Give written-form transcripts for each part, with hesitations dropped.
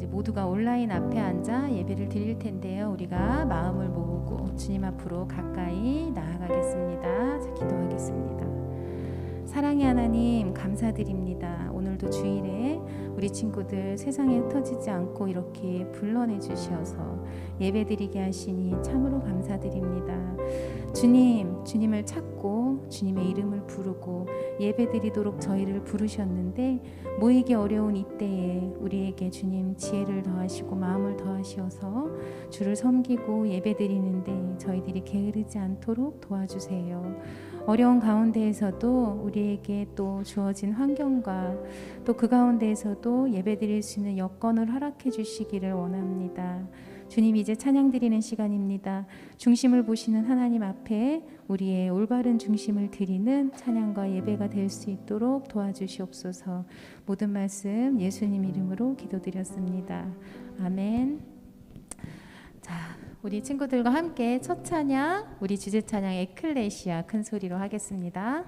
이제 모두가 온라인 앞에 앉아 예배를 드릴 텐데요. 우리가 마음을 모으고 주님 앞으로 가까이 나아가겠습니다. 자, 기도하겠습니다. 사랑의 하나님, 감사드립니다. 오늘도 주일에 우리 친구들 세상에 흩어지지 않고 이렇게 불러내 주셔서 예배드리게 하시니 참으로 감사드립니다. 주님, 주님을 찾고 주님의 이름을 부르고 예배드리도록 저희를 부르셨는데 모이기 어려운 이때에 우리에게 주님 지혜를 더하시고 마음을 더하셔서 주를 섬기고 예배드리는데 저희들이 게으르지 않도록 도와주세요. 어려운 가운데에서도 우리에게 또 주어진 환경과 또 그 가운데에서도 예배드릴 수 있는 여건을 허락해 주시기를 원합니다. 주님, 이제 찬양 드리는 시간입니다. 중심을 보시는 하나님 앞에 우리의 올바른 중심을 드리는 찬양과 예배가 될 수 있도록 도와주시옵소서. 모든 말씀 예수님 이름으로 기도드렸습니다. 아멘. 자, 우리 친구들과 함께 첫 찬양, 우리 주제 찬양 에클레시아 큰 소리로 하겠습니다.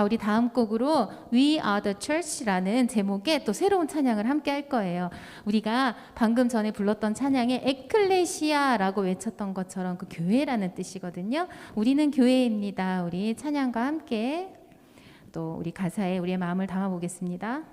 자, 우리 다음 곡으로 We Are the Church라는 제목의 또 새로운 찬양을 함께 할 거예요. 우리가 방금 전에 불렀던 찬양에 에클레시아라고 외쳤던 것처럼 그 교회라는 뜻이거든요. 우리는 교회입니다. 우리 찬양과 함께 또 우리 가사에 우리의 마음을 담아보겠습니다.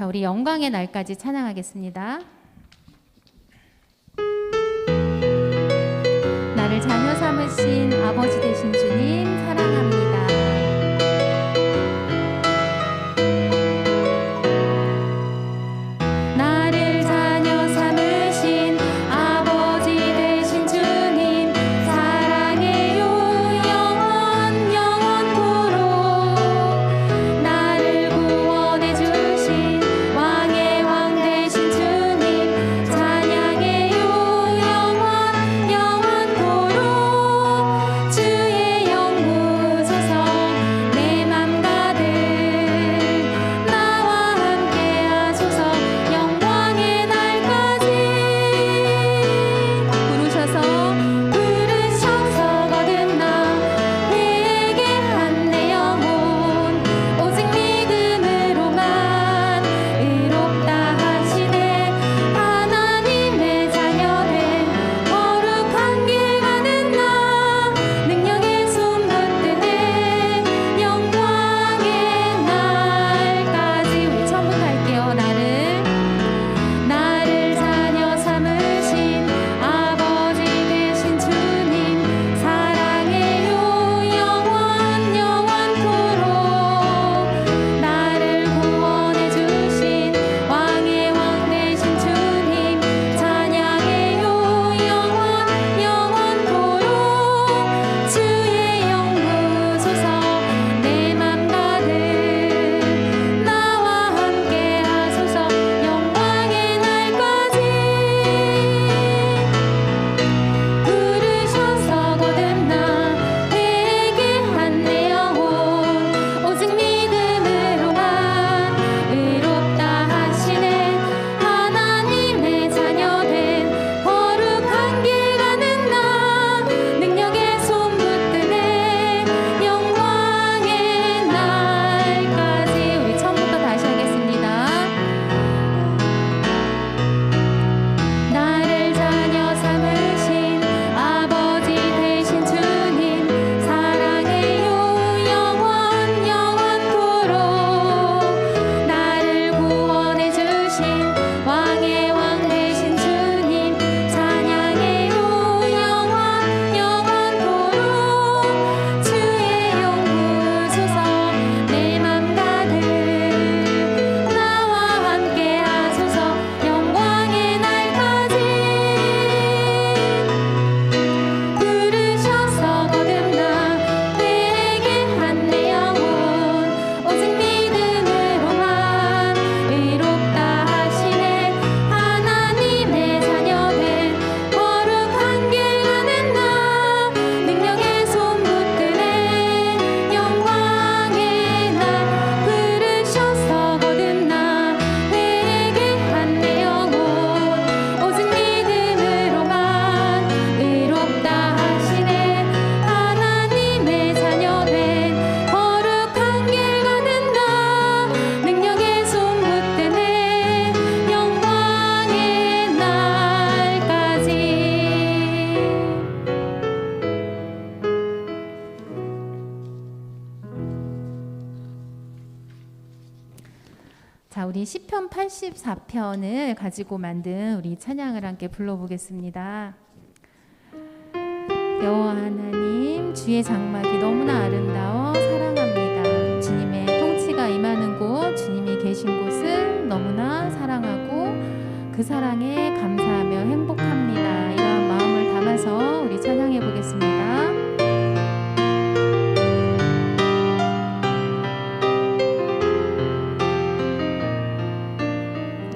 자, 우리 영광의 날까지 찬양하겠습니다. 나를 자녀 삼으신 아버지 되신 주님 사랑합니다. 나를 자녀 삼으신 아버지 되신 주님 사랑해요 영원토록. 나를 구원해 주신 왕의 왕 되신 주님 찬양해요 영원토록. 주의 영 부으소서 내 맘 가득 나와 함께 하소서 영광의 날까지. 부르셔서 거듭나 회개한 내 영혼 오직 믿음으로만 의롭다 하시네. 하나님의 자녀된 거룩한 길 가는 나 능력의 손 붙드네 영광의 날까지. 우리 처음부터 할게요. 나를 자녀 삼으신 아버지 되신 주님 사랑해요 영원토록. 나를 구원해 주신 왕의 왕 되신 주님 찬양해요 영원토록. 주의 영 부으소서 내 맘 가득 나와 함께 하소서 영광의 날까지. 부르셔서 거듭나 회개한 내 영혼 오직 믿음으로만 의롭다 하시네. 하나님의 자녀된 거룩한 길 가는 나 능력의 손 붙드네 영광의 날까지. 우리 처음부터 다시 하겠습니다. 나를 자녀 삼으신 아버지 되신 주님 사랑해요 영원토록. 나를 구원해 주신 왕의 왕 되신 주님 찬양해요 영원토록. 주의 영 부으소서 내 맘 가득 나와 함께 하소서 영광의 날까지. 부르셔서 거듭나 회개한 내 영혼 오직 믿음으로만 의롭다 하시네. 하나님의 자녀된 거룩한 길 가는 나 능력의 손 붙드네 영광의 날. 부르셔서 거듭나 회개한 내 영혼 오직 믿음으로만 의롭다 하시네. 하나님의 자녀된 거룩한 길 가는 나 능력의 손 붙드네 영광의 날까지. 자, 우리 시편 84편을 가지고 만든 우리 찬양을 함께 불러보겠습니다. 여호와 하나님, 주의 장막이 너무나 아름다워 사랑합니다. 주님의 통치가 임하는 곳, 주님이 계신 곳을 너무나 사랑하고 그 사랑에 감사하며 행복합니다. 이러한 마음을 담아서 우리 찬양해 보겠습니다.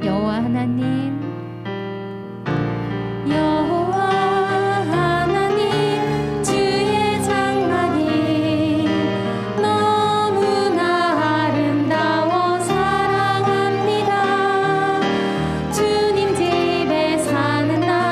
여호와 하나님, 여호와 하나님, 주의 장막이 너무나 아름다워 사랑합니다. 주님 집에 사는 나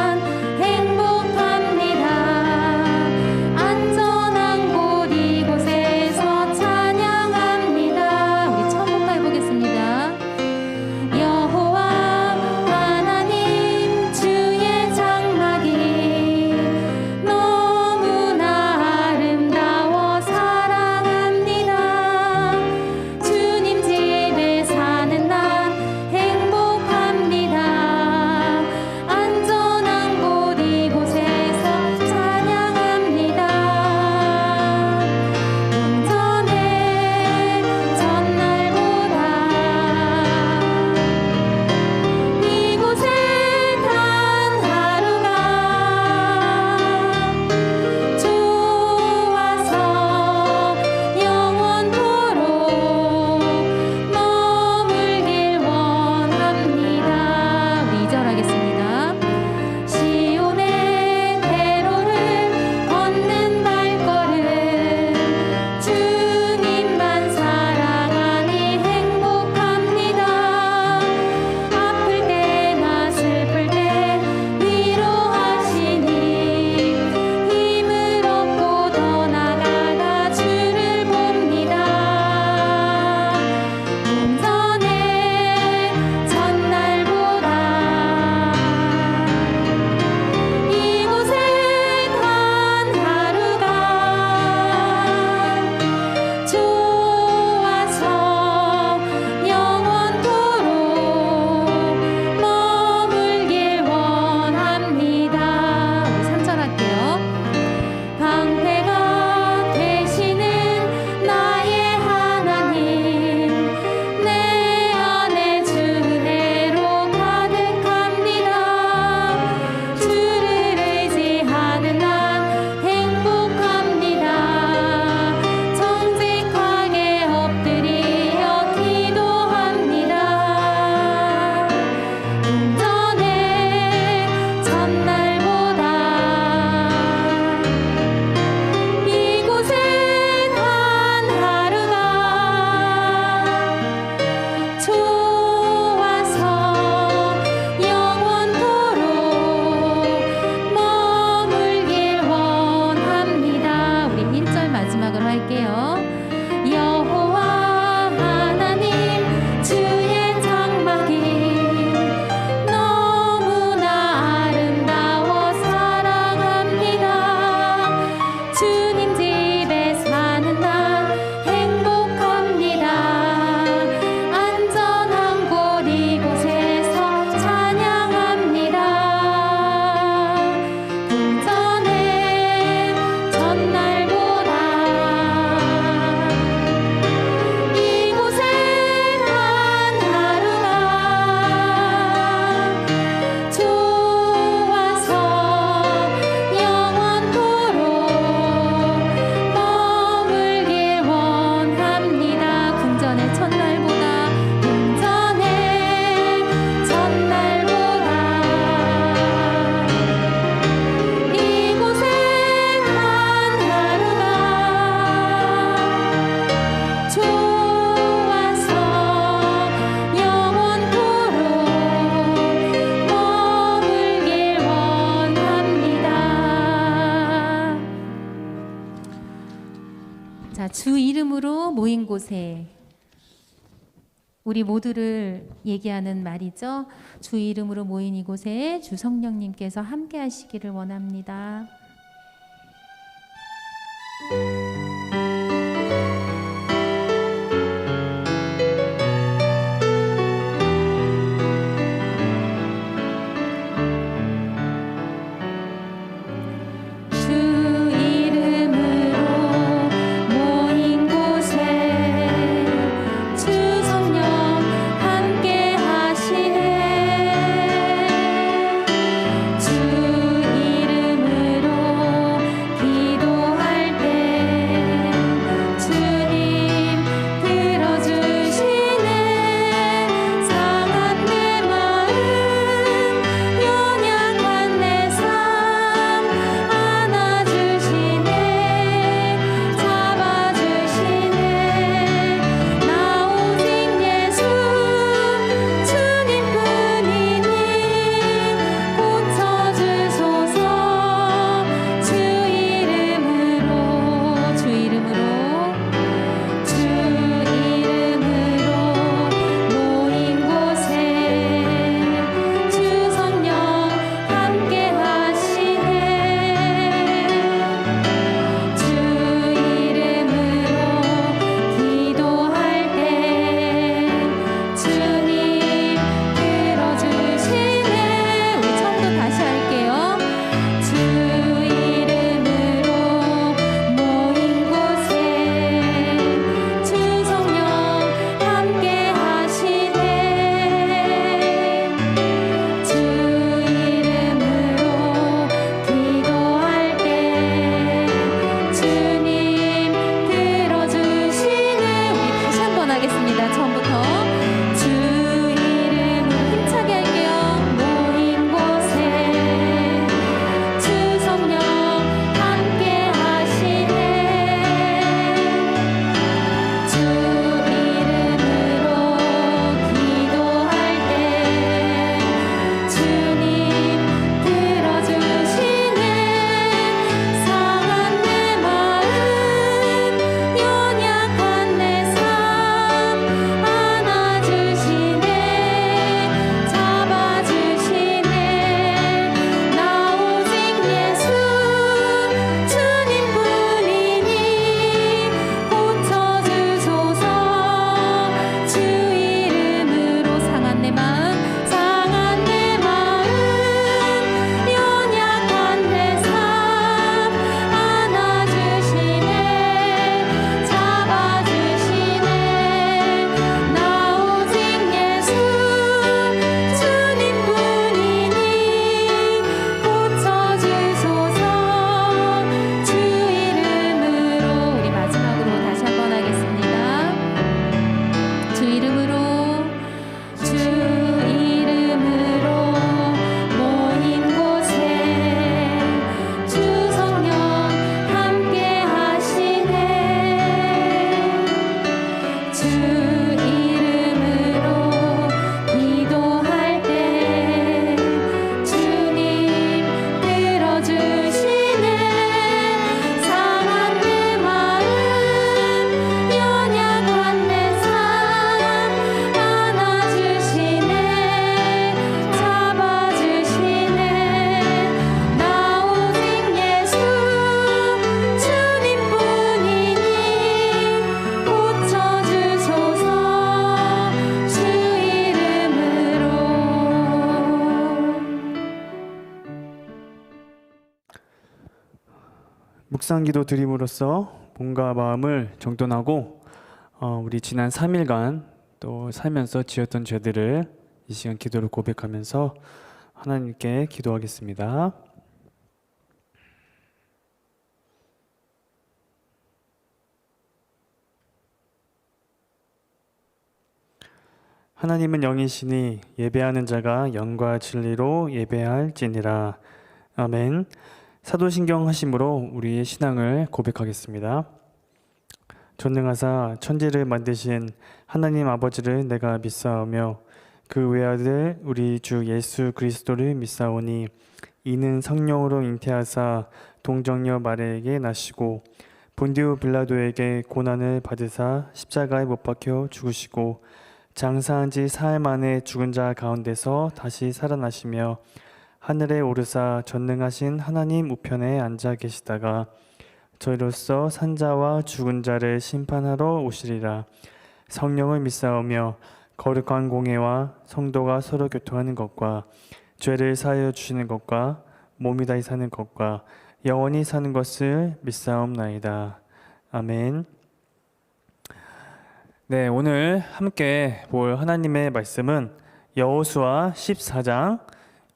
곳에, 우리 모두를 얘기하는 말이죠. 주 이름으로 모인 이곳에 주 성령님께서 함께 하시기를 원합니다. 묵상기도 드림으로써 몸과 마음을 정돈하고 우리 지난 3일간 또 살면서 지었던 죄들을 이 시간 기도로 고백하면서 하나님께 기도하겠습니다. 하나님은 영이시니 예배하는 자가 영과 진리로 예배할지니라. 아멘. 사도신경 하심으로 우리의 신앙을 고백하겠습니다. 전능하사 천지를 만드신 하나님 아버지를 내가 믿사오며 그 외아들 우리 주 예수 그리스도를 믿사오니 이는 성령으로 잉태하사 동정녀 마리아에게 나시고 본디오 빌라도에게 고난을 받으사 십자가에 못 박혀 죽으시고 장사한 지 사흘 만에 죽은 자 가운데서 다시 살아나시며 하늘에 오르사 전능하신 하나님 우편에 앉아 계시다가 저희로서 산자와 죽은 자를 심판하러 오시리라. 성령을 믿사오며 거룩한 공회와 성도가 서로 교통하는 것과 죄를 사하여 주시는 것과 몸이 다시 사는 것과 영원히 사는 것을 믿사옵나이다. 아멘. 네, 오늘 함께 볼 하나님의 말씀은 여호수아 14장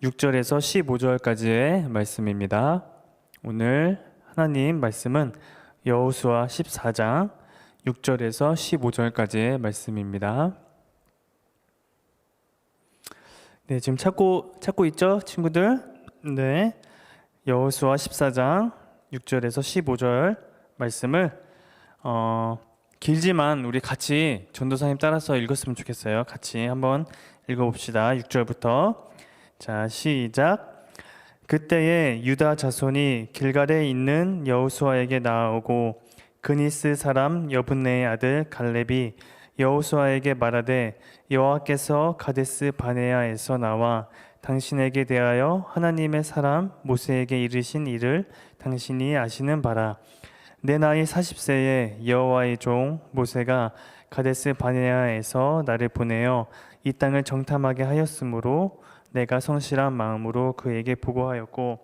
6절에서 15절까지의 말씀입니다. 오늘 하나님 말씀은 여호수아 14장 6절에서 15절까지의 말씀입니다. 네, 지금 찾고 있죠, 친구들? 네. 여호수아 14장 6절에서 15절 말씀을 길지만 우리 같이 전도사님 따라서 읽었으면 좋겠어요. 같이 한번 읽어봅시다. 6절부터. 자, 시작. 그때에 유다 자손이 길갈에 있는 여호수아에게 나아오고 그니스 사람 여분네의 아들 갈렙이 여호수아에게 말하되 여호와께서 가데스 바네아에서 나와 당신에게 대하여 하나님의 사람 모세에게 이르신 일을 당신이 아시는 바라. 내 나이 40세에 여호와의 종 모세가 가데스 바네아에서 나를 보내어 이 땅을 정탐하게 하였으므로 내가 성실한 마음으로 그에게 보고하였고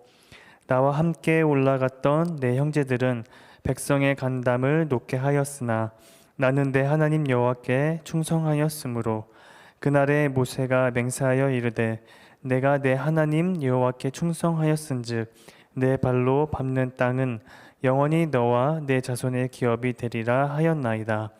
나와 함께 올라갔던 내 형제들은 백성의 간담을 높게 하였으나 나는 내 하나님 여호와께 충성하였으므로 그날에 모세가 맹세하여 이르되 내가 내 하나님 여호와께 충성하였은즉 내 발로 밟는 땅은 영원히 너와 내 자손의 기업이 되리라 하였나이다.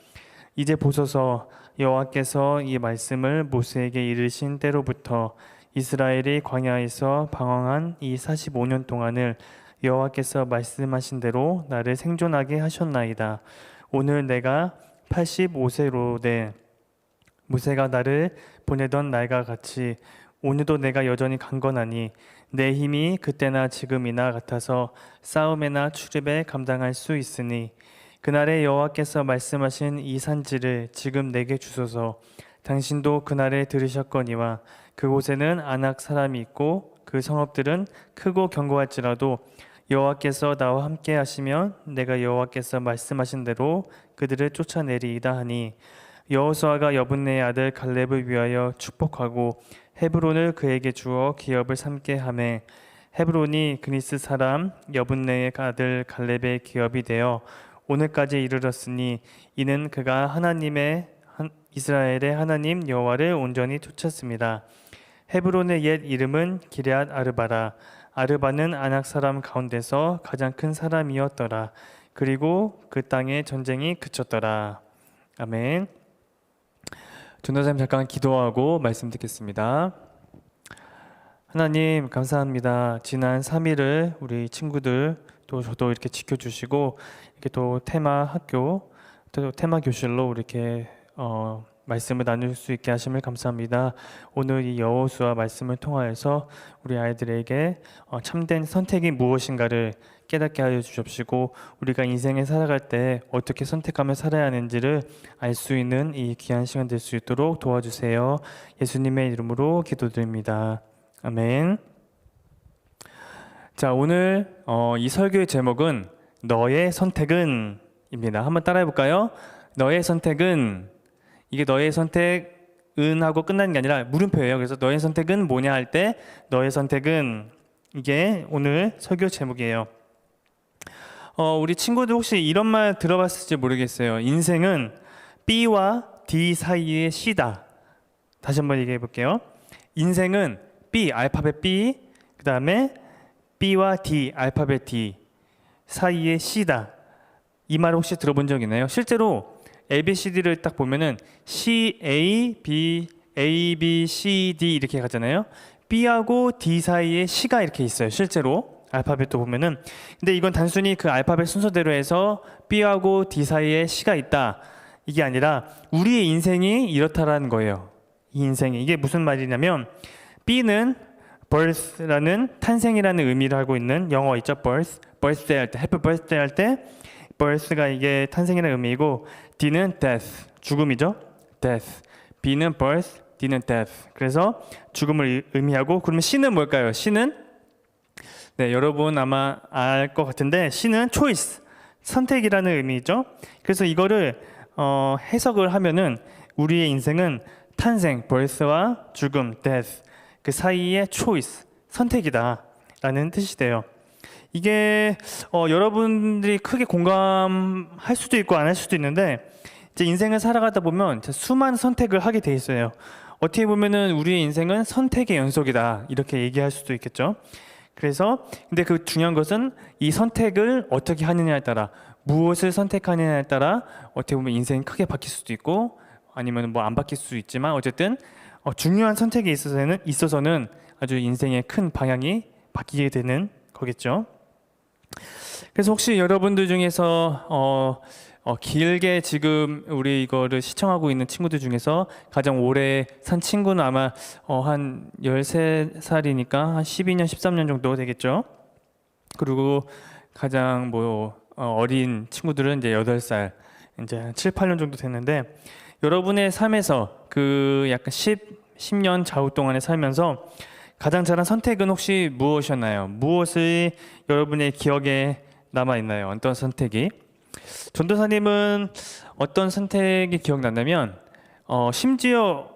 이제 보소서 여호와께서 이 말씀을 모세에게 이르신 때로부터 이스라엘이 광야에서 방황한 이 45년 동안을 여호와께서 말씀하신 대로 나를 생존하게 하셨나이다. 오늘 내가 85세로 모세가 나를 보내던 날과 같이 오늘도 내가 여전히 강건하니 내 힘이 그때나 지금이나 같아서 싸움에나 출입에 감당할 수 있으니 그날에 여호와께서 말씀하신 이 산지를 지금 내게 주소서. 당신도 그날에 들으셨거니와 그곳에는 아낙 사람이 있고 그 성읍들은 크고 견고할지라도 여호와께서 나와 함께 하시면 내가 여호와께서 말씀하신 대로 그들을 쫓아내리이다 하니 여호수아가 여분네의 아들 갈렙을 위하여 축복하고 헤브론을 그에게 주어 기업을 삼게 하매 헤브론이 그니스 사람 여분네의 아들 갈렙의 기업이 되어 오늘까지 이르렀으니 이는 그가 이스라엘의 하나님 여호와를 온전히 쫓았습니다. 헤브론의 옛 이름은 기럇 아르바라. 아르바는 아낙 사람 가운데서 가장 큰 사람이었더라. 그리고 그 땅에 전쟁이 그쳤더라. 아멘. 전도사님 잠깐 기도하고 말씀 듣겠습니다. 하나님 감사합니다. 지난 3일을 우리 친구들 또 저도 이렇게 지켜주시고 이렇게 또 테마 학교 또 테마 교실로 이렇게 말씀을 나눌 수 있게 하심을 감사합니다. 오늘 이 여호수아 말씀을 통하여서 우리 아이들에게 참된 선택이 무엇인가를 깨닫게 하여 주십시고 우리가 인생에 살아갈 때 어떻게 선택하며 살아야 하는지를 알 수 있는 이 귀한 시간 될 수 있도록 도와주세요. 예수님의 이름으로 기도드립니다. 아멘. 자, 오늘 이 설교의 제목은 너의 선택은 입니다. 한번 따라해 볼까요? 너의 선택은, 이게 너의 선택은 하고 끝나는 게 아니라 물음표예요. 그래서 너의 선택은 뭐냐 할 때 너의 선택은, 이게 오늘 설교 제목이에요. 우리 친구들 혹시 이런 말 들어봤을지 모르겠어요. 인생은 B와 D 사이의 C다. 다시 한번 얘기해 볼게요. 인생은 B, 알파벳 B, 그 다음에 B와 D, 알파벳 D 사이의 C다. 이 말 혹시 들어본 적 있나요? 실제로 ABCD를 딱 보면은 C, A, B, A, B, C, D 이렇게 가잖아요. B하고 D 사이에 C가 이렇게 있어요. 실제로 알파벳도 보면은. 근데 이건 단순히 그 알파벳 순서대로 해서 B하고 D 사이에 C가 있다, 이게 아니라 우리의 인생이 이렇다라는 거예요. 이 인생이, 이게 무슨 말이냐면 B는 birth라는 탄생이라는 의미를 하고 있는 영어 있죠. birthday 할 때, happy birthday 할 때 birth가 이게 탄생이라는 의미이고 D는 death, 죽음이죠. death. B는 birth, D는 death. 그래서 죽음을 의미하고 그러면 C는 뭘까요? C는 네, 여러분 아마 알 것 같은데 C는 choice, 선택이라는 의미죠. 그래서 이거를 해석을 하면은 우리의 인생은 탄생, birth와 죽음, death 그 사이의 choice, 선택이다라는 뜻이 돼요. 이게 여러분들이 크게 공감할 수도 있고 안 할 수도 있는데 이제 인생을 살아가다 보면 수많은 선택을 하게 돼 있어요. 어떻게 보면은 우리의 인생은 선택의 연속이다 이렇게 얘기할 수도 있겠죠. 그래서 근데 그 중요한 것은 이 선택을 어떻게 하느냐에 따라 무엇을 선택하느냐에 따라 어떻게 보면 인생이 크게 바뀔 수도 있고 아니면 뭐 안 바뀔 수도 있지만 어쨌든 중요한 선택에 있어서는 아주 인생의 큰 방향이 바뀌게 되는 거겠죠. 그래서 혹시 여러분들 중에서 길게 지금 우리 이거를 시청하고 있는 친구들 중에서 가장 오래 산 친구는 아마 한 13살이니까 한 12년, 13년 정도 되겠죠. 그리고 가장 어린 친구들은 이제 8살, 이제 한 7, 8년 정도 됐는데 여러분의 삶에서 그 약간 10년 좌우 동안에 살면서 가장 잘한 선택은 혹시 무엇이었나요? 무엇이 여러분의 기억에 남아 있나요? 어떤 선택이? 전도사님은 어떤 선택이 기억난다면 심지어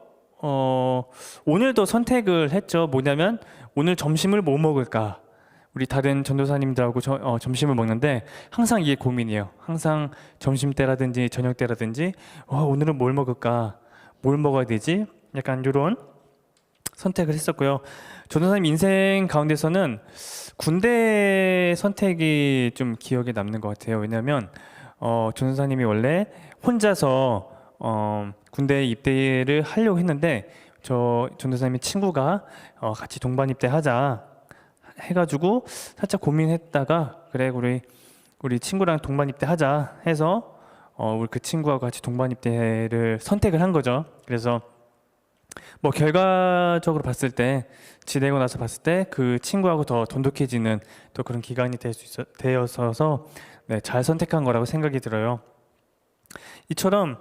오늘도 선택을 했죠. 뭐냐면 오늘 점심을 뭐 먹을까? 우리 다른 전도사님들하고 점심을 먹는데 항상 이게 고민이에요. 항상 점심 때라든지 저녁 때라든지 오늘은 뭘 먹을까? 뭘 먹어야 되지? 약간 이런 선택을 했었고요. 전도사님 인생 가운데서는 군대 선택이 좀 기억에 남는 것 같아요. 왜냐하면 전도사님이 원래 혼자서 군대 입대를 하려고 했는데 저 전도사님의 친구가 같이 동반 입대하자 해가지고 살짝 고민했다가 그래 우리 친구랑 동반 입대하자 해서 우리 그 친구하고 같이 동반 입대를 선택을 한 거죠. 그래서 뭐 결과적으로 봤을 때 지내고 나서 봤을 때 그 친구하고 더 돈독해지는 또 그런 기간이 되어서 네, 잘 선택한 거라고 생각이 들어요. 이처럼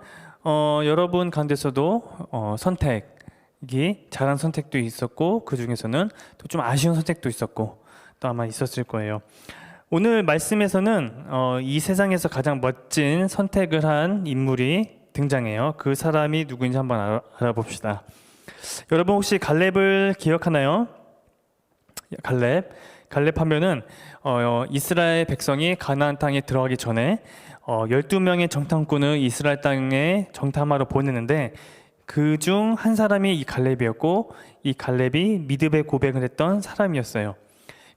여러분 가운데서도 선택이 잘한 선택도 있었고 그 중에서는 또 좀 아쉬운 선택도 있었고 또 아마 있었을 거예요. 오늘 말씀에서는 이 세상에서 가장 멋진 선택을 한 인물이 등장해요. 그 사람이 누구인지 한번 알아봅시다. 여러분 혹시 갈렙을 기억하나요? 갈렙 하면은 이스라엘 백성이 가나안 땅에 들어가기 전에 12명의 정탐꾼을 이스라엘 땅에 정탐하러 보내는데 그 중 한 사람이 이 갈렙이었고 이 갈렙이 믿음의 고백을 했던 사람이었어요.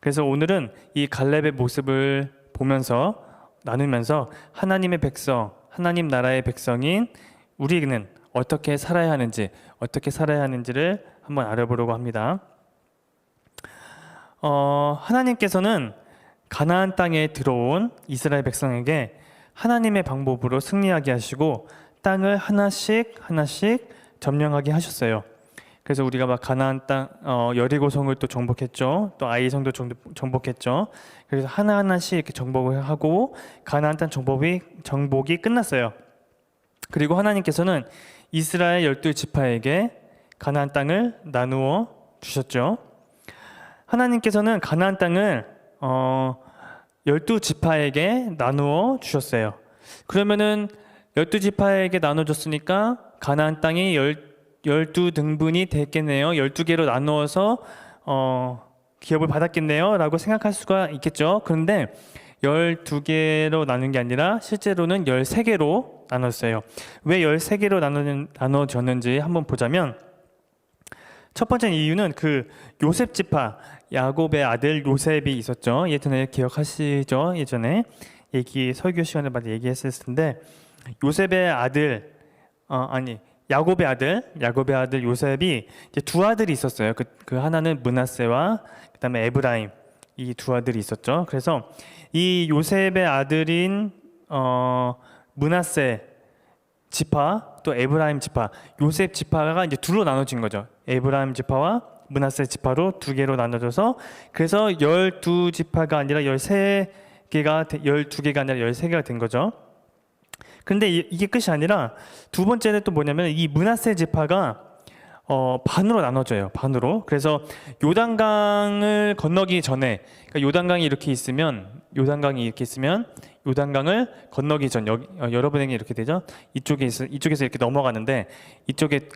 그래서 오늘은 이 갈렙의 모습을 보면서 나누면서 하나님의 백성, 하나님 나라의 백성인 우리는 어떻게 살아야 하는지를 한번 알아보려고 합니다. 하나님께서는 가나안 땅에 들어온 이스라엘 백성에게 하나님의 방법으로 승리하게 하시고 땅을 하나씩 점령하게 하셨어요. 그래서 우리가 막 가나안 땅 여리고성을 또 정복했죠. 또 아이성도 정복했죠. 그래서 하나하나씩 이렇게 정복을 하고 가나안 땅 정복이 끝났어요. 그리고 하나님께서는 이스라엘 12지파에게 가나안 땅을 나누어 주셨죠. 하나님께서는 가나안 땅을 12지파에게 나누어 주셨어요. 그러면은 12지파에게 나눠줬으니까 가나안 땅이 12등분이 됐겠네요. 12개로 나누어서 기업을 받았겠네요 라고 생각할 수가 있겠죠. 그런데 12개로 나눈 게 아니라 실제로는 13개로 나눴어요. 왜 13개로 나눠졌는지 한번 보자면 첫 번째 이유는 그 요셉 지파, 야곱의 아들 요셉이 있었죠. 예전에 기억하시죠? 예전에 설교 시간에 많이 얘기했을 텐데 요셉의 아들 야곱의 아들 요셉이 이제 두 아들이 있었어요. 그 하나는 므낫세와 그다음에 에브라임, 이 두 아들이 있었죠. 그래서 이 요셉의 아들인 므낫세 지파 또 에브라임 지파, 요셉 지파가 이제 둘로 나눠진 거죠. 에브라임 지파와 므낫세 지파로 두 개로 나눠져서 그래서 12지파가 아니라 13 12개가 아니라 13개가 된 거죠. 근데 이게 끝이 아니라 두 번째는 또 뭐냐면 이 므낫세 지파가 반으로 나눠져요. 반으로. 그래서 요단강을 건너기 전에, 그러니까 요단강이 이렇게 있으면 요단강을 건너기 전, 여러분에게 이렇게 되죠. 이쪽에서 이렇게 넘어가는데 이쪽에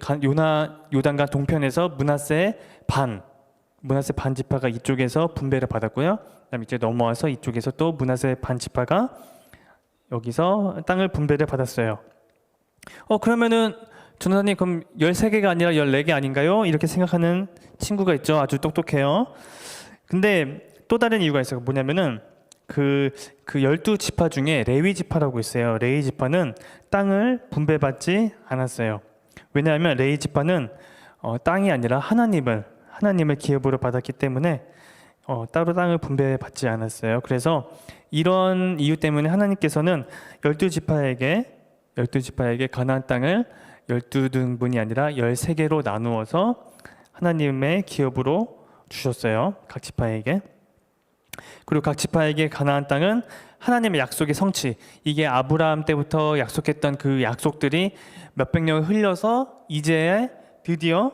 요단강 동편에서 므낫세 반 지파가 이쪽에서 분배를 받았고요. 그다음에 이제 넘어와서 이쪽에서 또 므낫세 반 지파가 여기서 땅을 분배를 받았어요. 그러면은 전도사님 그럼 13개가 아니라 14개 아닌가요? 이렇게 생각하는 친구가 있죠. 아주 똑똑해요. 근데 또 다른 이유가 있어요. 뭐냐면은 그 12지파 중에 레위 지파라고 있어요. 레위 지파는 땅을 분배받지 않았어요. 왜냐하면 레위 지파는 땅이 아니라 하나님을 기업으로 받았기 때문에 따로 땅을 분배받지 않았어요. 그래서 이런 이유 때문에 하나님께서는 12지파에게 가나안 땅을 12등분이 아니라 13개로 나누어서 하나님의 기업으로 주셨어요. 각 지파에게. 그리고 각 지파에게 가나안 땅은 하나님의 약속의 성취, 이게 아브라함 때부터 약속했던 그 약속들이 몇백 년을 흘려서 이제 드디어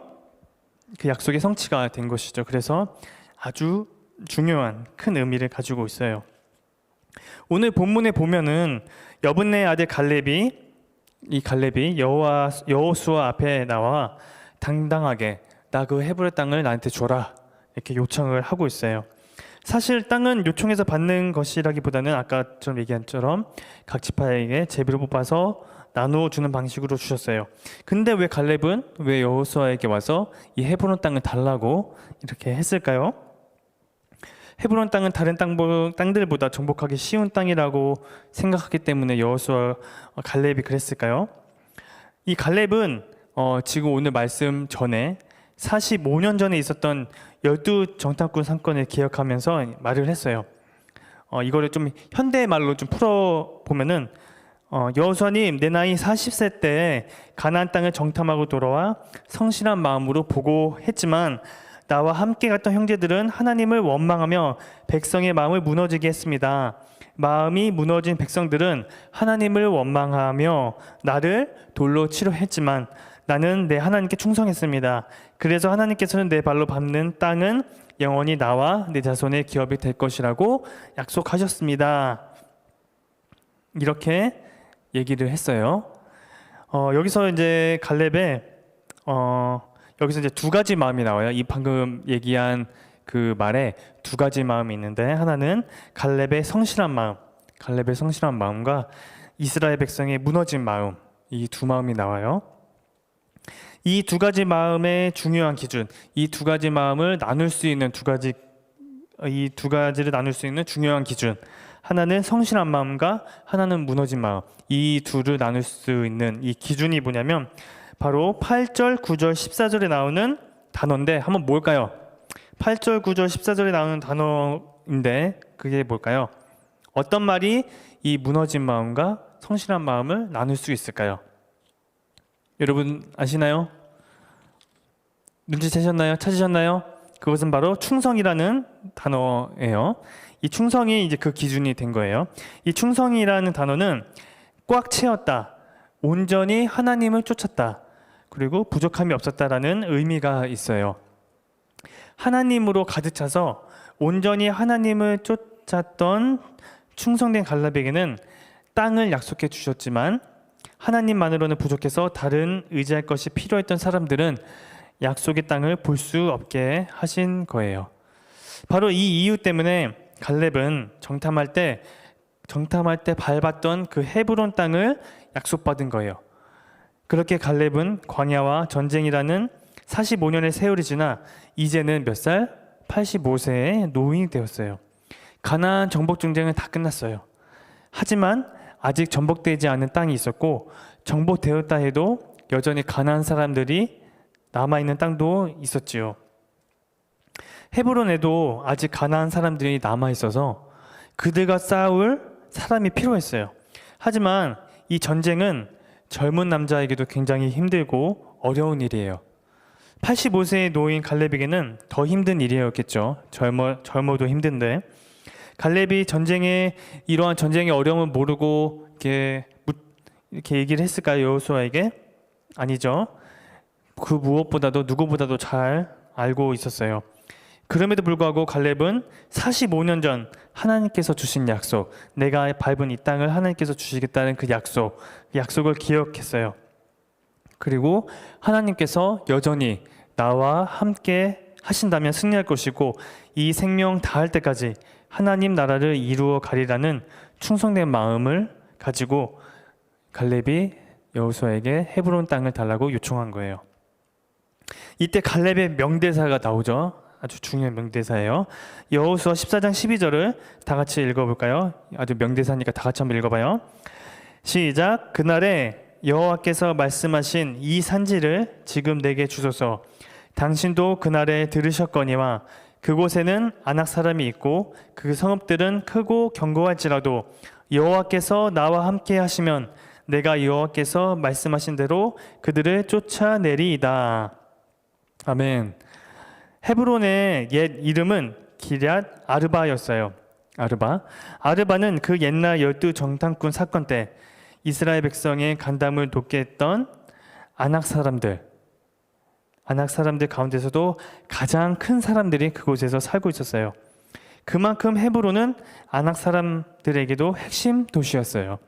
그 약속의 성취가 된 것이죠. 그래서 아주 중요한 큰 의미를 가지고 있어요. 오늘 본문에 보면은 여분네 아들 갈렙이 여호수아 앞에 나와 당당하게 나 그 헤브론 땅을 나한테 줘라 이렇게 요청을 하고 있어요. 사실 땅은 요청해서 받는 것이라기보다는 아까 좀 얘기한 것처럼 각 지파에게 제비로 뽑아서 나누어 주는 방식으로 주셨어요. 근데 왜 여호수아에게 와서 이 헤브론 땅을 달라고 이렇게 했을까요? 헤브론 땅은 다른 땅들보다 정복하기 쉬운 땅이라고 생각하기 때문에 여호수아 갈렙이 그랬을까요? 이 갈렙은 지금 오늘 말씀 전에 45년 전에 있었던 12정탐꾼 사건을 기억하면서 말을 했어요. 이거를 좀 현대의 말로 좀 풀어보면은 여호수아님, 내 나이 40세 때 가나안 땅을 정탐하고 돌아와 성실한 마음으로 보고했지만 나와 함께 갔던 형제들은 하나님을 원망하며 백성의 마음을 무너지게 했습니다. 마음이 무너진 백성들은 하나님을 원망하며 나를 돌로 치려 했지만 나는 내 하나님께 충성했습니다. 그래서 하나님께서는 내 발로 밟는 땅은 영원히 나와 내 자손의 기업이 될 것이라고 약속하셨습니다. 이렇게 얘기를 했어요. 여기서 이제 갈렙의 여기서 이제 두 가지 마음이 나와요. 이 방금 얘기한 그 말에 두 가지 마음이 있는데, 하나는 갈렙의 성실한 마음과 이스라엘 백성의 무너진 마음, 이 두 마음이 나와요. 이 두 가지 마음의 중요한 기준, 이 두 가지 마음을 나눌 수 있는 이 두 가지를 나눌 수 있는 중요한 기준, 하나는 성실한 마음과 하나는 무너진 마음, 이 둘을 나눌 수 있는 이 기준이 뭐냐면 바로 8절, 9절, 14절에 나오는 단어인데, 한번 뭘까요? 8절, 9절, 14절에 나오는 단어인데 그게 뭘까요? 어떤 말이 이 무너진 마음과 성실한 마음을 나눌 수 있을까요? 여러분 아시나요? 눈치채셨나요? 찾으셨나요? 그것은 바로 충성이라는 단어예요. 이 충성이 이제 그 기준이 된 거예요. 이 충성이라는 단어는 꽉 채웠다, 온전히 하나님을 쫓았다, 그리고 부족함이 없었다라는 의미가 있어요. 하나님으로 가득 차서 온전히 하나님을 쫓았던 충성된 갈렙에게는 땅을 약속해 주셨지만 하나님만으로는 부족해서 다른 의지할 것이 필요했던 사람들은 약속의 땅을 볼 수 없게 하신 거예요. 바로 이 이유 때문에 갈렙은 정탐할 때 밟았던 그 헤브론 땅을 약속받은 거예요. 그렇게 갈렙은 광야와 전쟁이라는 45년의 세월이 지나 이제는 몇 살? 85세의 노인이 되었어요. 가나안 정복 전쟁은 다 끝났어요. 하지만 아직 정복되지 않은 땅이 있었고, 정복되었다 해도 여전히 가나안 사람들이 남아있는 땅도 있었지요. 헤브론에도 아직 가나안 사람들이 남아있어서 그들과 싸울 사람이 필요했어요. 하지만 이 전쟁은 젊은 남자에게도 굉장히 힘들고 어려운 일이에요. 85세의 노인 갈렙에게는 더 힘든 일이었겠죠. 젊어도 힘든데. 갈렙이 이러한 전쟁의 어려움을 모르고 이렇게 얘기를 했을까요? 여호수아에게? 아니죠. 그 무엇보다도 누구보다도 잘 알고 있었어요. 그럼에도 불구하고 갈렙은 45년 전 하나님께서 주신 약속, 내가 밟은 이 땅을 하나님께서 주시겠다는 그 약속을 기억했어요. 그리고 하나님께서 여전히 나와 함께 하신다면 승리할 것이고 이 생명 다할 때까지 하나님 나라를 이루어 가리라는 충성된 마음을 가지고 갈렙이 여호수아에게 헤브론 땅을 달라고 요청한 거예요. 이때 갈렙의 명대사가 나오죠. 아주 중요한 명대사예요. 여호수아 14장 12절을 다 같이 읽어볼까요? 아주 명대사니까 다 같이 한번 읽어봐요. 시작. 그날에 여호와께서 말씀하신 이 산지를 지금 내게 주소서. 당신도 그날에 들으셨거니와 그곳에는 아낙 사람이 있고 그 성읍들은 크고 견고할지라도 여호와께서 나와 함께 하시면 내가 여호와께서 말씀하신 대로 그들을 쫓아내리이다. 아멘. 헤브론의 옛 이름은 기럇 아르바였어요. 아르바는 그 옛날 열두 정탐꾼 사건 때 이스라엘 백성의 간담을 돕게 했던 아낙 사람들 가운데서도 가장 큰 사람들이 그곳에서 살고 있었어요. 그만큼 헤브론은 아낙 사람들에게도 핵심 도시였어요.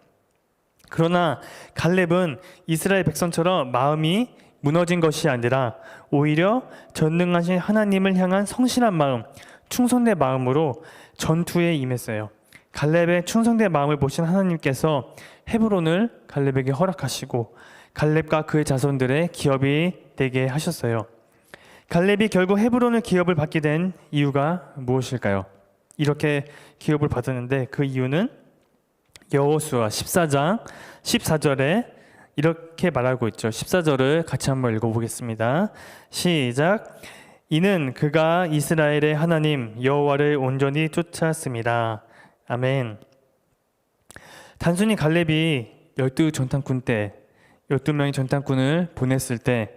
그러나 갈렙은 이스라엘 백성처럼 마음이 무너진 것이 아니라 오히려 전능하신 하나님을 향한 성실한 마음, 충성된 마음으로 전투에 임했어요. 갈렙의 충성된 마음을 보신 하나님께서 헤브론을 갈렙에게 허락하시고 갈렙과 그의 자손들의 기업이 되게 하셨어요. 갈렙이 결국 헤브론을 기업을 받게 된 이유가 무엇일까요? 이렇게 기업을 받았는데 그 이유는 여호수아 14장 14절에 이렇게 말하고 있죠. 14절을 같이 한번 읽어보겠습니다. 시작. 이는 그가 이스라엘의 하나님 여호와를 온전히 쫓았습니다. 아멘. 단순히 갈렙이 12명의 전탐꾼을 보냈을 때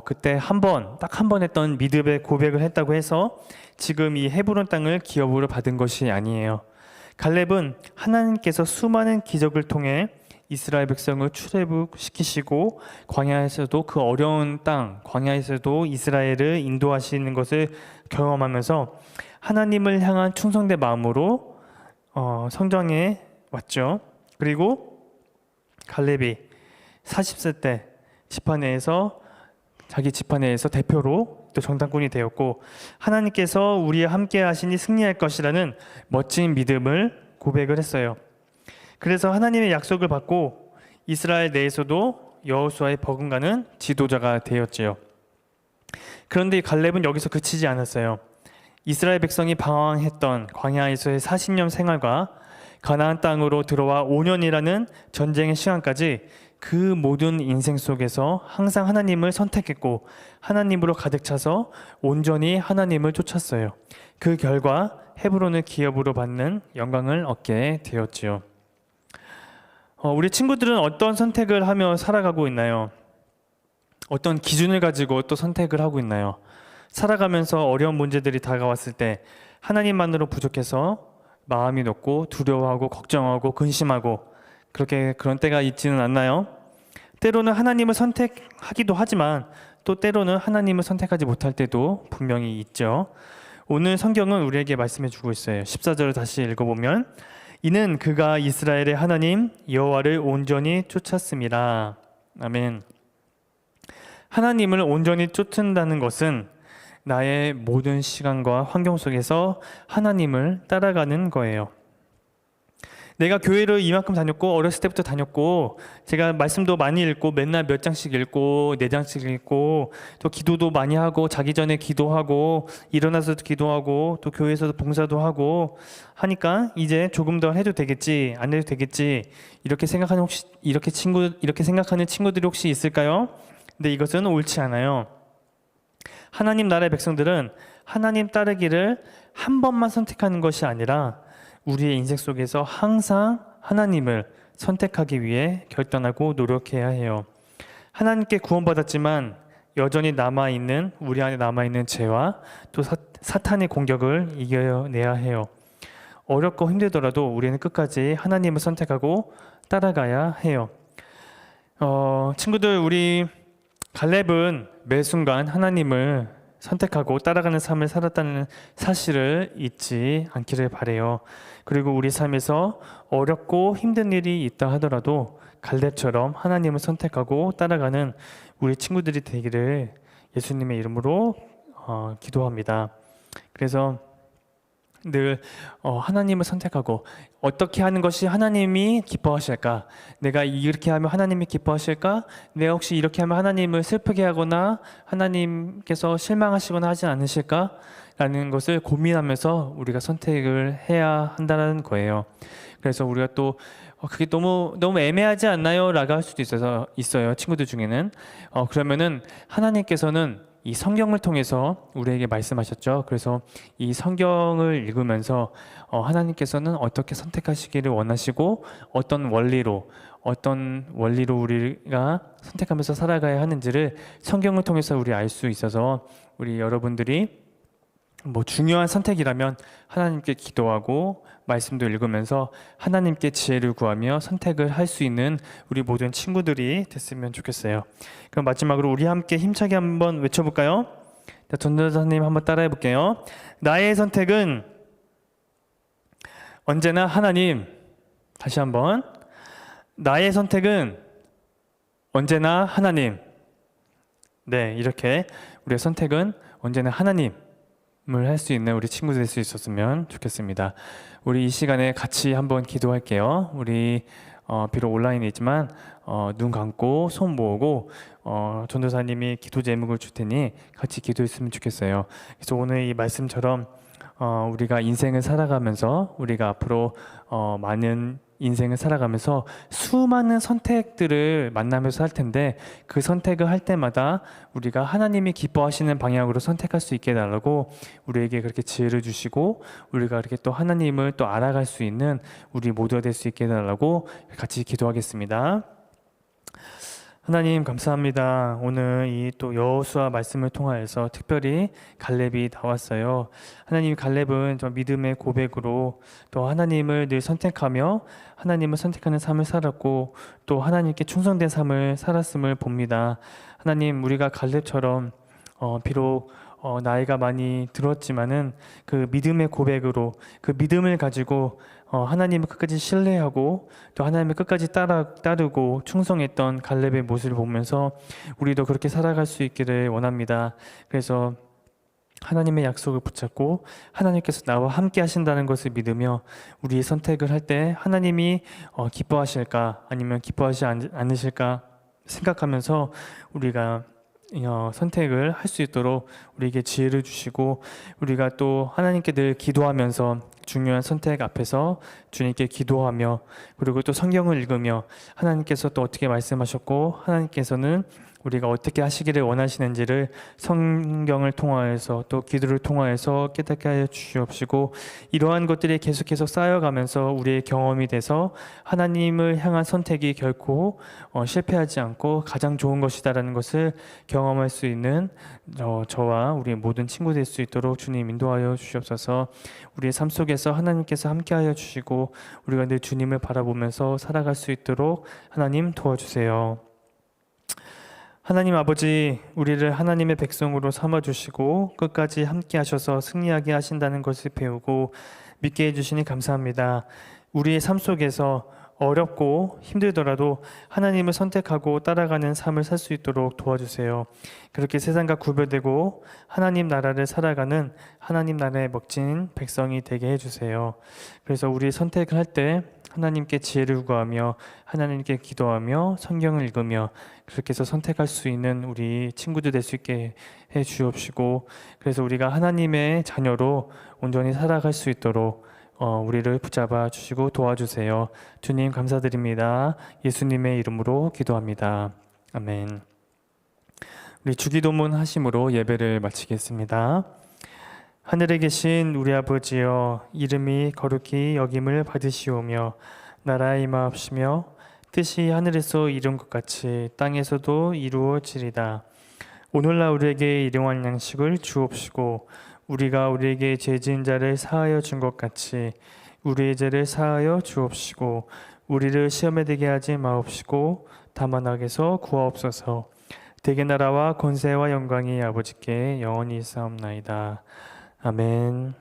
그때 딱 한 번 했던 믿음의 고백을 했다고 해서 지금 이 헤브론 땅을 기업으로 받은 것이 아니에요. 갈렙은 하나님께서 수많은 기적을 통해 이스라엘 백성을 출애굽시키시고 광야에서도 그 어려운 땅, 광야에서도 이스라엘을 인도하시는 것을 경험하면서 하나님을 향한 충성된 마음으로 성장해 왔죠. 그리고 갈렙이 40세 때 자기 지파 내에서 대표로 또 정탐꾼이 되었고 하나님께서 우리와 함께 하시니 승리할 것이라는 멋진 믿음을 고백을 했어요. 그래서 하나님의 약속을 받고 이스라엘 내에서도 여호수아의 버금가는 지도자가 되었지요. 그런데 갈렙은 여기서 그치지 않았어요. 이스라엘 백성이 방황했던 광야에서의 40년 생활과 가나안 땅으로 들어와 5년이라는 전쟁의 시간까지 그 모든 인생 속에서 항상 하나님을 선택했고 하나님으로 가득 차서 온전히 하나님을 쫓았어요. 그 결과 헤브론을 기업으로 받는 영광을 얻게 되었지요. 우리 친구들은 어떤 선택을 하며 살아가고 있나요? 어떤 기준을 가지고 또 선택을 하고 있나요? 살아가면서 어려운 문제들이 다가왔을 때 하나님만으로 부족해서 마음이 높고 두려워하고 걱정하고 근심하고 그런 때가 있지는 않나요? 때로는 하나님을 선택하기도 하지만 또 때로는 하나님을 선택하지 못할 때도 분명히 있죠. 오늘 성경은 우리에게 말씀해 주고 있어요. 14절을 다시 읽어보면 이는 그가 이스라엘의 하나님 여호와를 온전히 쫓았습니다. 아멘. 하나님을 온전히 쫓는다는 것은 나의 모든 시간과 환경 속에서 하나님을 따라가는 거예요. 내가 교회를 이만큼 다녔고 어렸을 때부터 다녔고 제가 말씀도 많이 읽고 맨날 몇 장씩 읽고 4장씩 읽고 또 기도도 많이 하고 자기 전에 기도하고 일어나서도 기도하고 또 교회에서도 봉사도 하고 하니까 이제 조금 더 해도 되겠지 안 해도 되겠지 이렇게 생각하는 친구들이 혹시 있을까요? 근데 이것은 옳지 않아요. 하나님 나라의 백성들은 하나님 따르기를 한 번만 선택하는 것이 아니라 우리의 인생 속에서 항상 하나님을 선택하기 위해 결단하고 노력해야 해요. 하나님께 구원받았지만 여전히 우리 안에 남아있는 죄와 또 사탄의 공격을 이겨내야 해요. 어렵고 힘들더라도 우리는 끝까지 하나님을 선택하고 따라가야 해요. 친구들, 우리 갈렙은 매 순간 하나님을 선택하고 따라가는 삶을 살았다는 사실을 잊지 않기를 바래요. 그리고 우리 삶에서 어렵고 힘든 일이 있다 하더라도 갈렙처럼 하나님을 선택하고 따라가는 우리 친구들이 되기를 예수님의 이름으로 기도합니다. 그래서 늘 하나님을 선택하고 어떻게 하는 것이 하나님이 기뻐하실까? 내가 이렇게 하면 하나님이 기뻐하실까? 내가 혹시 이렇게 하면 하나님을 슬프게 하거나 하나님께서 실망하시거나 하진 않으실까? 라는 것을 고민하면서 우리가 선택을 해야 한다는 거예요. 그래서 우리가 또 그게 너무 애매하지 않나요? 라고 할 수도 있어요. 친구들 중에는. 그러면은 하나님께서는 이 성경을 통해서 우리에게 말씀하셨죠. 그래서 이 성경을 읽으면서 하나님께서는 어떻게 선택하시기를 원하시고 어떤 원리로 우리가 선택하면서 살아가야 하는지를 성경을 통해서 우리 알 수 있어서 우리 여러분들이 중요한 선택이라면 하나님께 기도하고 말씀도 읽으면서 하나님께 지혜를 구하며 선택을 할 수 있는 우리 모든 친구들이 됐으면 좋겠어요. 그럼 마지막으로 우리 함께 힘차게 한번 외쳐볼까요? 전도사님 한번 따라해 볼게요. 나의 선택은 언제나 하나님. 다시 한번. 나의 선택은 언제나 하나님. 네, 이렇게 우리의 선택은 언제나 하나님 을 할 수 있는 우리 친구 될 수 있었으면 좋겠습니다. 우리 이 시간에 같이 한번 기도할게요. 우리 비록 온라인이지만 눈 감고 손 모으고 전도사님이 기도 제목을 줄 테니 같이 기도했으면 좋겠어요. 그래서 오늘 이 말씀처럼 우리가 인생을 살아가면서 우리가 앞으로 많은 인생을 살아가면서 수많은 선택들을 만나면서 할 텐데 그 선택을 할 때마다 우리가 하나님이 기뻐하시는 방향으로 선택할 수 있게 해달라고 우리에게 그렇게 지혜를 주시고 우리가 이렇게 또 하나님을 또 알아갈 수 있는 우리 모두가 될 수 있게 해달라고 같이 기도하겠습니다. 하나님 감사합니다. 오늘 이 또 여호수아 말씀을 통하여서 특별히 갈렙이 나왔어요. 하나님, 갈렙은 저 믿음의 고백으로 또 하나님을 늘 선택하며 하나님을 선택하는 삶을 살았고 또 하나님께 충성된 삶을 살았음을 봅니다. 하나님, 우리가 갈렙처럼 비록 나이가 많이 들었지만은 그 믿음의 고백으로 그 믿음을 가지고 하나님을 끝까지 신뢰하고 또 하나님을 끝까지 따르고 충성했던 갈렙의 모습을 보면서 우리도 그렇게 살아갈 수 있기를 원합니다. 그래서 하나님의 약속을 붙잡고 하나님께서 나와 함께 하신다는 것을 믿으며 우리의 선택을 할 때 하나님이 기뻐하실까 아니면 기뻐하지 않으실까 생각하면서 우리가 선택을 할 수 있도록 우리에게 지혜를 주시고 우리가 또 하나님께 늘 기도하면서 중요한 선택 앞에서 주님께 기도하며 그리고 또 성경을 읽으며 하나님께서 또 어떻게 말씀하셨고 하나님께서는 우리가 어떻게 하시기를 원하시는지를 성경을 통하여서 또 기도를 통하여서 깨닫게 하여 주시옵시고 이러한 것들이 계속해서 쌓여가면서 우리의 경험이 돼서 하나님을 향한 선택이 결코 실패하지 않고 가장 좋은 것이다라는 것을 경험할 수 있는 저와 우리 모든 친구 될 수 있도록 주님 인도하여 주시옵소서. 우리의 삶 속에서 하나님께서 함께하여 주시고 우리가 늘 주님을 바라보면서 살아갈 수 있도록 하나님 도와주세요. 하나님 아버지, 우리를 하나님의 백성으로 삼아주시고 끝까지 함께 하셔서 승리하게 하신다는 것을 배우고 믿게 해주시니 감사합니다. 우리의 삶 속에서 어렵고 힘들더라도 하나님을 선택하고 따라가는 삶을 살 수 있도록 도와주세요. 그렇게 세상과 구별되고 하나님 나라를 살아가는 하나님 나라의 멋진 백성이 되게 해주세요. 그래서 우리 선택을 할 때 하나님께 지혜를 구하며 하나님께 기도하며 성경을 읽으며 그렇게 해서 선택할 수 있는 우리 친구들 될 수 있게 해 주옵시고 그래서 우리가 하나님의 자녀로 온전히 살아갈 수 있도록 우리를 붙잡아 주시고 도와주세요. 주님 감사드립니다. 예수님의 이름으로 기도합니다. 아멘. 우리 주기도문 하심으로 예배를 마치겠습니다. 하늘에 계신 우리 아버지여, 이름이 거룩히 여김을 받으시오며 나라의 임하옵시며 뜻이 하늘에서 이룬 것 같이 땅에서도 이루어지리다. 오늘날 우리에게 일용할 양식을 주옵시고 우리가 우리에게 죄 지은 자를 사하여 준 것 같이 우리의 죄를 사하여 주옵시고 우리를 시험에 들게 하지 마옵시고 다만 악에서 구하옵소서. 대개 나라와 권세와 영광이 아버지께 영원히 있사옵나이다. 아멘.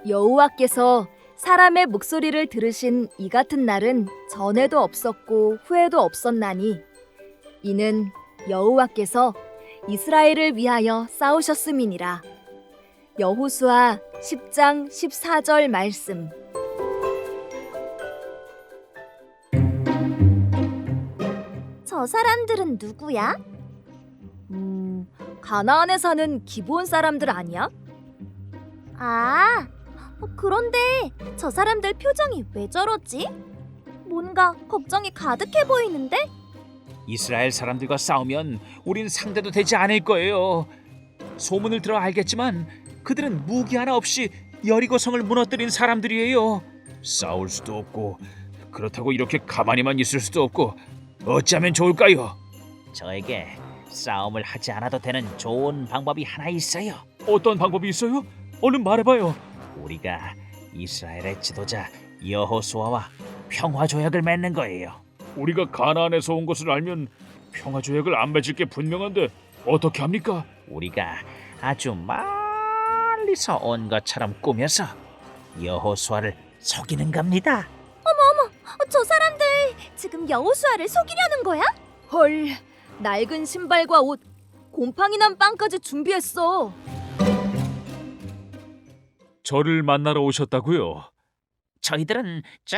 여호와께서 사람의 목소리를 들으신 이 같은 날은 전에도 없었고 후에도 없었나니 이는 여호와께서 이스라엘을 위하여 싸우셨음이니라. 여호수아 10장 14절 말씀. 저 사람들은 누구야? 가나안에 사는 기브온 사람들 아니야? 그런데 저 사람들 표정이 왜 저러지? 뭔가 걱정이 가득해 보이는데? 이스라엘 사람들과 싸우면 우린 상대도 되지 않을 거예요. 소문을 들어 알겠지만 그들은 무기 하나 없이 여리고성을 무너뜨린 사람들이에요. 싸울 수도 없고 그렇다고 이렇게 가만히만 있을 수도 없고 어찌하면 좋을까요? 저에게 싸움을 하지 않아도 되는 좋은 방법이 하나 있어요. 어떤 방법이 있어요? 얼른 말해봐요. 우리가 이스라엘의 지도자 여호수아와 평화 조약을 맺는 거예요. 우리가 가나안에서 온 것을 알면 평화 조약을 안 맺을 게 분명한데 어떻게 합니까? 우리가 아주 멀리서 온 것처럼 꾸며서 여호수아를 속이는 겁니다. 저 사람들 지금 여호수아를 속이려는 거야? 헐, 낡은 신발과 옷, 곰팡이 난 빵까지 준비했어. 저를 만나러 오셨다고요? 저희들은 저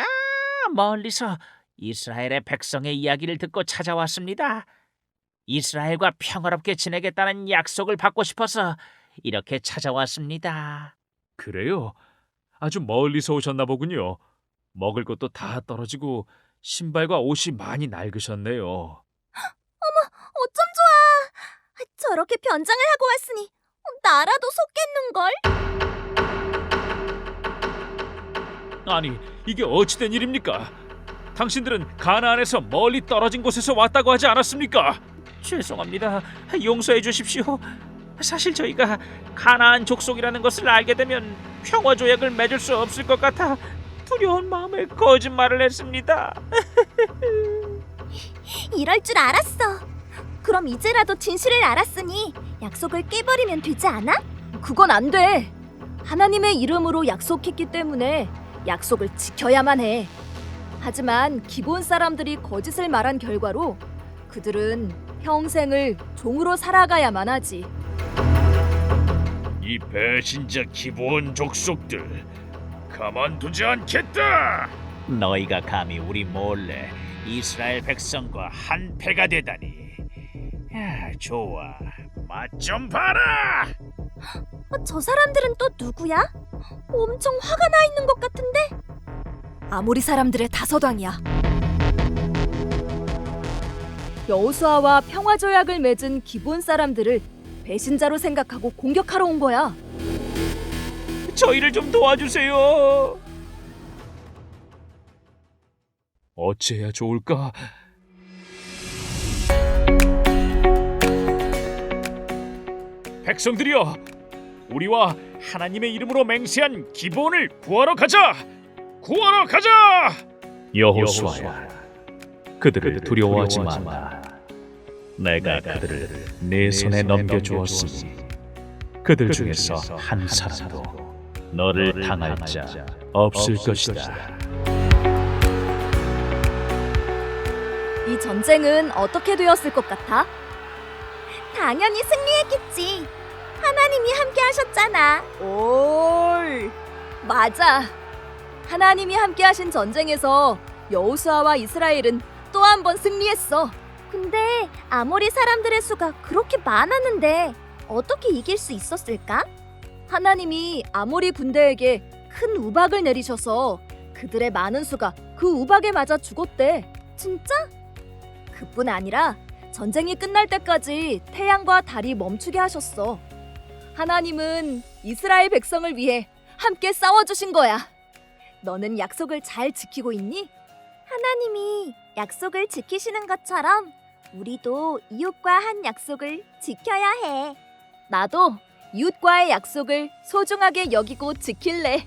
멀리서 이스라엘의 백성의 이야기를 듣고 찾아왔습니다. 이스라엘과 평화롭게 지내겠다는 약속을 받고 싶어서 이렇게 찾아왔습니다. 그래요? 아주 멀리서 오셨나 보군요. 먹을 것도 다 떨어지고 신발과 옷이 많이 낡으셨네요. 어쩜 좋아. 저렇게 변장을 하고 왔으니 나라도 속겠는걸? 아니, 이게 어찌된 일입니까? 당신들은 가나안에서 멀리 떨어진 곳에서 왔다고 하지 않았습니까? 죄송합니다. 용서해 주십시오. 사실 저희가 가나안 족속이라는 것을 알게 되면 평화 조약을 맺을 수 없을 것 같아 두려운 마음에 거짓말을 했습니다. 이럴 줄 알았어. 그럼 이제라도 진실을 알았으니 약속을 깨버리면 되지 않아? 그건 안 돼. 하나님의 이름으로 약속했기 때문에 약속을 지켜야만 해. 하지만 기본 사람들이 거짓을 말한 결과로 그들은 평생을 종으로 살아가야만 하지. 이 배신자 기브온 족속들 가만두지 않겠다. 너희가 감히 우리 몰래 이스라엘 백성과 한패가 되다니. 좋아. 맛 좀 봐라. 저 사람들은 또 누구야? 엄청 화가 나 있는 것 같은데? 아모리 사람들의 다서당이야. 여호수아와 평화 조약을 맺은 기본 사람들을 배신자로 생각하고 공격하러 온 거야. 저희를 좀 도와주세요. 어찌해야 좋을까? 백성들이여, 우리와 하나님의 이름으로 맹세한 기브온을 구하러 가자. 구하러 가자. 여호수아야, 그들을 두려워하지 마라. 내가 그들을 네 손에 넘겨주었으니 그들 중에서 한 사람도 너를 당할 자 없을 것이다. 이 전쟁은 어떻게 되었을 것 같아? 당연히 승리했겠지. 하나님이 함께 하셨잖아. 올, 맞아. 하나님이 함께 하신 전쟁에서 여호수아와 이스라엘은 또 한 번 승리했어. 근데 아모리 사람들의 수가 그렇게 많았는데 어떻게 이길 수 있었을까? 하나님이 아모리 군대에게 큰 우박을 내리셔서 그들의 많은 수가 그 우박에 맞아 죽었대. 진짜? 그뿐 아니라 전쟁이 끝날 때까지 태양과 달이 멈추게 하셨어. 하나님은 이스라엘 백성을 위해 함께 싸워주신 거야. 너는 약속을 잘 지키고 있니? 하나님이 약속을 지키시는 것처럼 우리도 이웃과 한 약속을 지켜야 해. 나도 이웃과의 약속을 소중하게 여기고 지킬래.